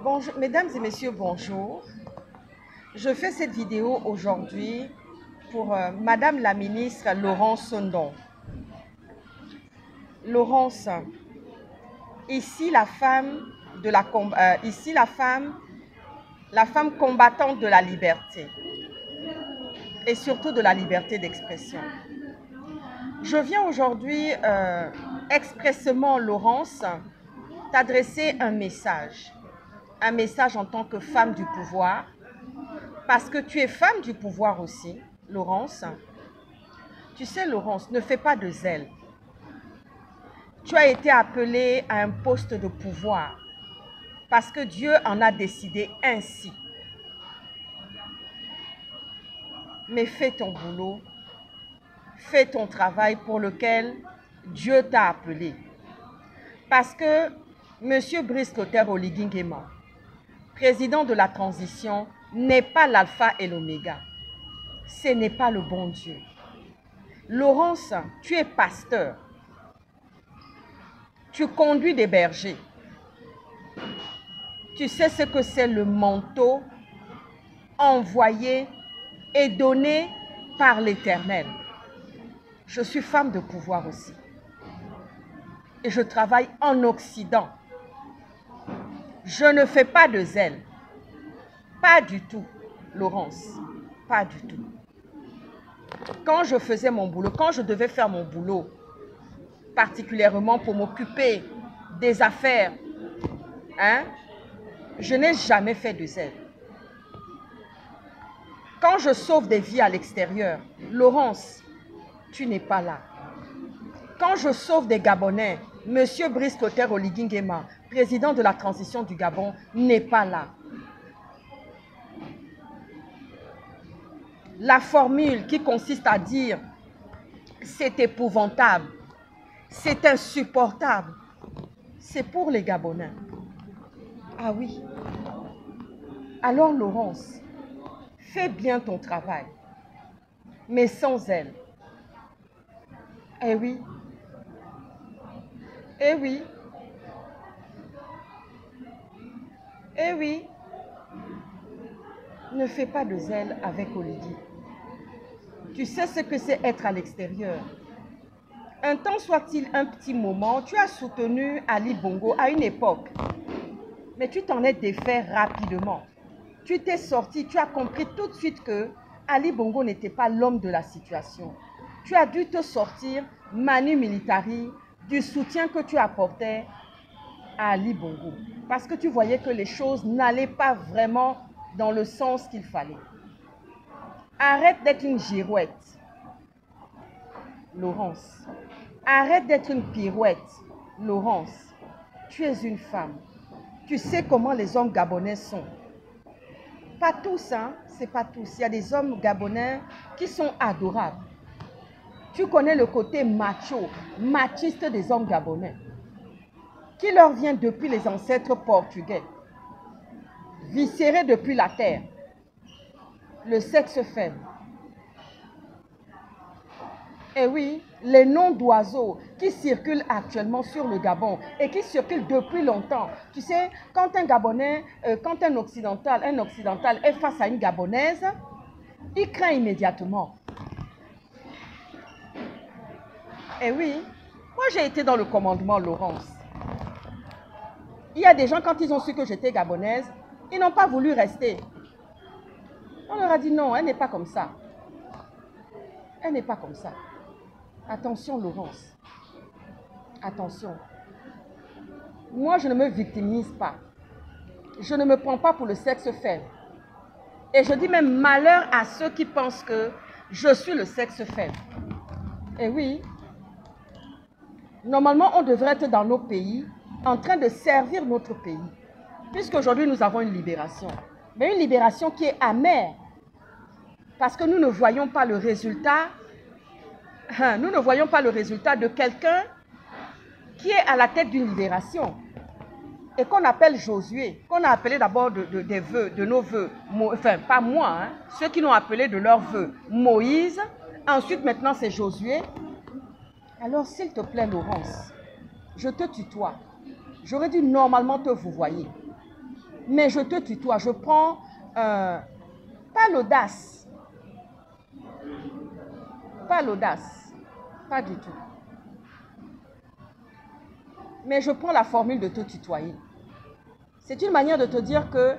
Bonjour, mesdames et messieurs, bonjour. Je fais cette vidéo aujourd'hui pour Madame la ministre Laurence Sondon. Laurence, ici la femme la femme combattante de la liberté et surtout de la liberté d'expression. Je viens aujourd'hui expressément, Laurence, t'adresser un message en tant que femme du pouvoir, parce que tu es femme du pouvoir aussi, Laurence. Tu sais, Laurence, ne fais pas de zèle. Tu as été appelée à un poste de pouvoir parce que Dieu en a décidé ainsi. Mais fais ton boulot, fais ton travail pour lequel Dieu t'a appelé. Parce que M. Brice Clotaire Oligui Nguema, président de la transition, n'est pas l'alpha et l'oméga. Ce n'est pas le bon Dieu. Laurence, tu es pasteur. Tu conduis des bergers. Tu sais ce que c'est le manteau envoyé et donné par l'Éternel. Je suis femme de pouvoir aussi. Et je travaille en Occident. Je ne fais pas de zèle. Pas du tout, Laurence. Pas du tout. Quand je faisais mon boulot, quand je devais faire mon boulot, particulièrement pour m'occuper des affaires, je n'ai jamais fait de zèle. Quand je sauve des vies à l'extérieur, Laurence, tu n'es pas là. Quand je sauve des Gabonais, M. Brice Clotaire Oligui Nguema, président de la transition du Gabon, n'est pas là. La formule qui consiste à dire « c'est épouvantable », « c'est insupportable », c'est pour les Gabonais. Ah oui. Alors Laurence, fais bien ton travail, mais sans elle. Eh oui. Eh oui. Eh oui. Ne fais pas de zèle avec Oligui. Tu sais ce que c'est être à l'extérieur. Un temps soit-il un petit moment, tu as soutenu Ali Bongo à une époque. Mais tu t'en es défait rapidement. Tu t'es sorti, tu as compris tout de suite que Ali Bongo n'était pas l'homme de la situation. Tu as dû te sortir, manu militari, du soutien que tu apportais à Ali Bongo. Parce que tu voyais que les choses n'allaient pas vraiment dans le sens qu'il fallait. Arrête d'être une girouette, Laurence. Arrête d'être une pirouette, Laurence. Tu es une femme. Tu sais comment les hommes gabonais sont. Pas tous, hein, c'est pas tous. Il y a des hommes gabonais qui sont adorables. Tu connais le côté macho, machiste des hommes gabonais, qui leur vient depuis les ancêtres portugais, viscérés depuis la terre, le sexe faible. Et oui, les noms d'oiseaux qui circulent actuellement sur le Gabon et qui circulent depuis longtemps. Tu sais, quand un Gabonais, quand un occidental est face à une Gabonaise, il craint immédiatement. Et oui, moi j'ai été dans le commandement, Laurence. Il y a des gens, quand ils ont su que j'étais gabonaise, ils n'ont pas voulu rester. On leur a dit non, elle n'est pas comme ça. Elle n'est pas comme ça. Attention, Laurence. Attention. Moi, je ne me victimise pas. Je ne me prends pas pour le sexe faible. Et je dis même malheur à ceux qui pensent que je suis le sexe faible. Et oui, normalement, on devrait être dans nos pays en train de servir notre pays. Puisqu'aujourd'hui, nous avons une libération. Mais une libération qui est amère. Parce que nous ne voyons pas le résultat. Nous ne voyons pas le résultat de quelqu'un qui est à la tête d'une libération et qu'on appelle Josué, qu'on a appelé d'abord des vœux, de nos vœux, enfin pas moi, hein, ceux qui l'ont appelé de leurs vœux, Moïse, ensuite maintenant c'est Josué. Alors s'il te plaît Laurence, je te tutoie, j'aurais dû normalement te vouvoyer. Mais je te tutoie, je prends pas l'audace. Pas l'audace. Pas du tout. Mais je prends la formule de te tutoyer. C'est une manière de te dire que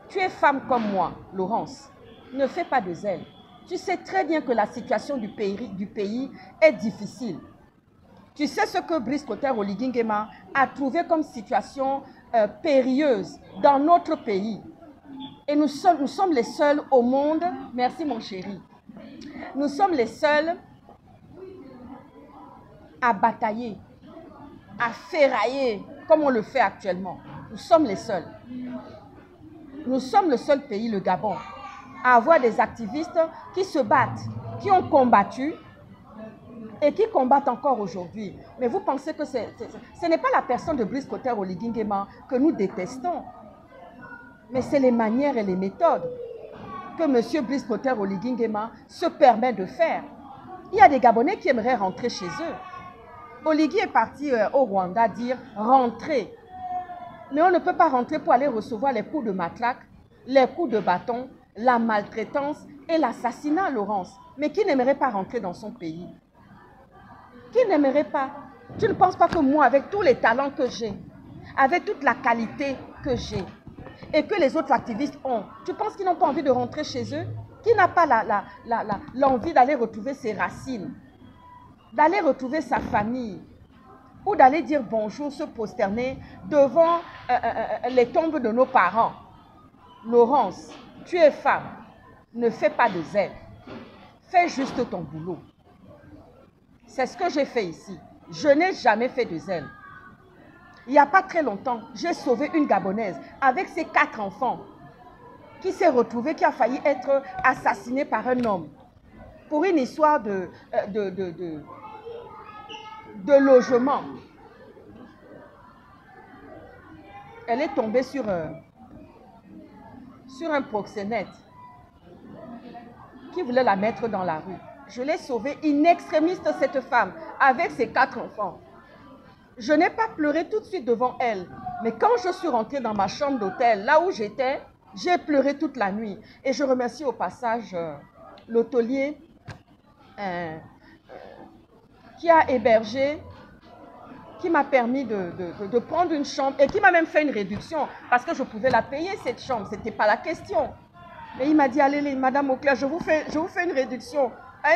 tu es femme comme moi, Laurence. Ne fais pas de zèle. Tu sais très bien que la situation du pays est difficile. Tu sais ce que Brice Clotaire Oligui Nguema a trouvé comme situation périlleuse dans notre pays. Et nous sommes les seuls au monde, merci mon chéri, nous sommes les seuls à batailler, à ferrailler comme on le fait actuellement. Nous sommes les seuls. Nous sommes le seul pays, le Gabon, à avoir des activistes qui se battent, qui ont combattu et qui combattent encore aujourd'hui. Mais vous pensez que ce n'est pas la personne de Brice Clotaire Oligui Nguema que nous détestons, mais c'est les manières et les méthodes que M. Brice Clotaire Oligui Nguema se permet de faire. Il y a des Gabonais qui aimeraient rentrer chez eux. Oligui est parti au Rwanda dire « rentrer ». Mais on ne peut pas rentrer pour aller recevoir les coups de matraque, les coups de bâton, la maltraitance et l'assassinat, Laurence. Mais qui n'aimerait pas rentrer dans son pays? Qui n'aimerait pas? Tu ne penses pas que moi, avec tous les talents que j'ai, avec toute la qualité que j'ai, et que les autres activistes ont, tu penses qu'ils n'ont pas envie de rentrer chez eux? Qui n'a pas l'envie d'aller retrouver ses racines, d'aller retrouver sa famille, ou d'aller dire bonjour, se prosterner devant les tombes de nos parents? Laurence, tu es femme, ne fais pas de zèle, fais juste ton boulot. C'est ce que j'ai fait ici. Je n'ai jamais fait de zèle. Il n'y a pas très longtemps, j'ai sauvé une Gabonaise avec ses 4 enfants qui s'est retrouvée, qui a failli être assassinée par un homme pour une histoire de logement. Elle est tombée sur un proxénète qui voulait la mettre dans la rue. Je l'ai sauvée in extremis, cette femme, avec ses 4 enfants. Je n'ai pas pleuré tout de suite devant elle. Mais quand je suis rentrée dans ma chambre d'hôtel, là où j'étais, j'ai pleuré toute la nuit. Et je remercie au passage l'hôtelier qui a hébergé, qui m'a permis de prendre une chambre et qui m'a même fait une réduction parce que je pouvais la payer, cette chambre. Ce n'était pas la question. Mais il m'a dit, allez, Madame Auclair, je vous fais une réduction.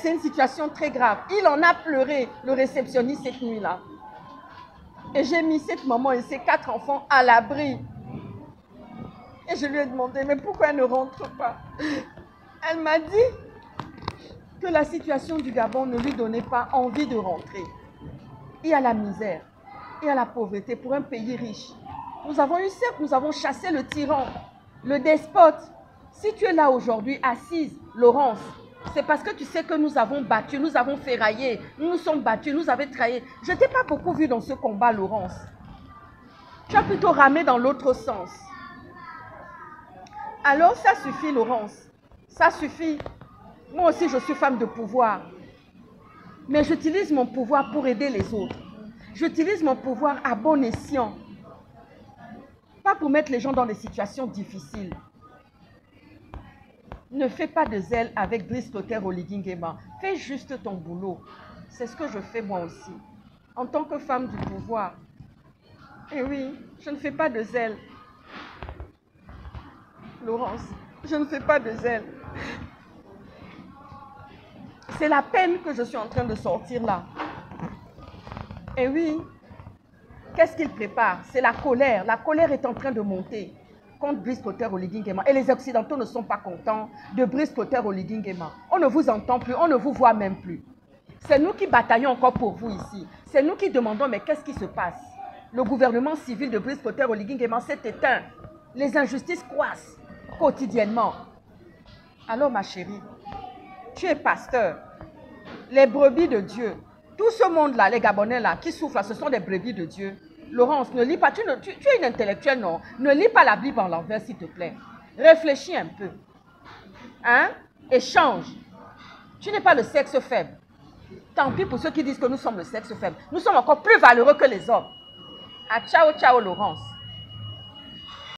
C'est une situation très grave. Il en a pleuré, le réceptionniste, cette nuit-là. Et j'ai mis cette maman et ses 4 enfants à l'abri. Et je lui ai demandé, mais pourquoi elle ne rentre pas? Elle m'a dit que la situation du Gabon ne lui donnait pas envie de rentrer. Il y a la misère, il y a la pauvreté pour un pays riche. Nous avons eu, certes, nous avons chassé le tyran, le despote. Si tu es là aujourd'hui, assise, Laurence, c'est parce que tu sais que nous avons battu, nous avons ferraillé, nous nous sommes battus, nous avons trahi. Je ne t'ai pas beaucoup vu dans ce combat, Laurence. Tu as plutôt ramé dans l'autre sens. Alors, ça suffit, Laurence. Ça suffit. Moi aussi, je suis femme de pouvoir. Mais j'utilise mon pouvoir pour aider les autres. J'utilise mon pouvoir à bon escient. Pas pour mettre les gens dans des situations difficiles. Ne fais pas de zèle avec Brice Clotaire Oligui Nguema. Fais juste ton boulot. C'est ce que je fais moi aussi. En tant que femme du pouvoir. Et oui, je ne fais pas de zèle. Laurence, je ne fais pas de zèle. C'est la peine que je suis en train de sortir là. Et oui, qu'est-ce qu'il prépare? C'est la colère. La colère est en train de monter contre Brice Clotaire Oligui Nguema. Et les Occidentaux ne sont pas contents de Brice Clotaire Oligui Nguema. On ne vous entend plus, on ne vous voit même plus. C'est nous qui bataillons encore pour vous ici. C'est nous qui demandons, mais qu'est-ce qui se passe? Le gouvernement civil de Brice Clotaire Oligui Nguema s'est éteint. Les injustices croissent quotidiennement. Alors ma chérie, tu es pasteur. Les brebis de Dieu, tout ce monde-là, les Gabonais là, qui souffrent, ce sont des brebis de Dieu. Laurence, ne lis pas, tu es une intellectuelle, non? Ne lis pas la Bible en l'envers, s'il te plaît. Réfléchis un peu. Hein? Et change. Tu n'es pas le sexe faible. Tant pis pour ceux qui disent que nous sommes le sexe faible. Nous sommes encore plus valeureux que les hommes. Ah, ciao, ciao, Laurence.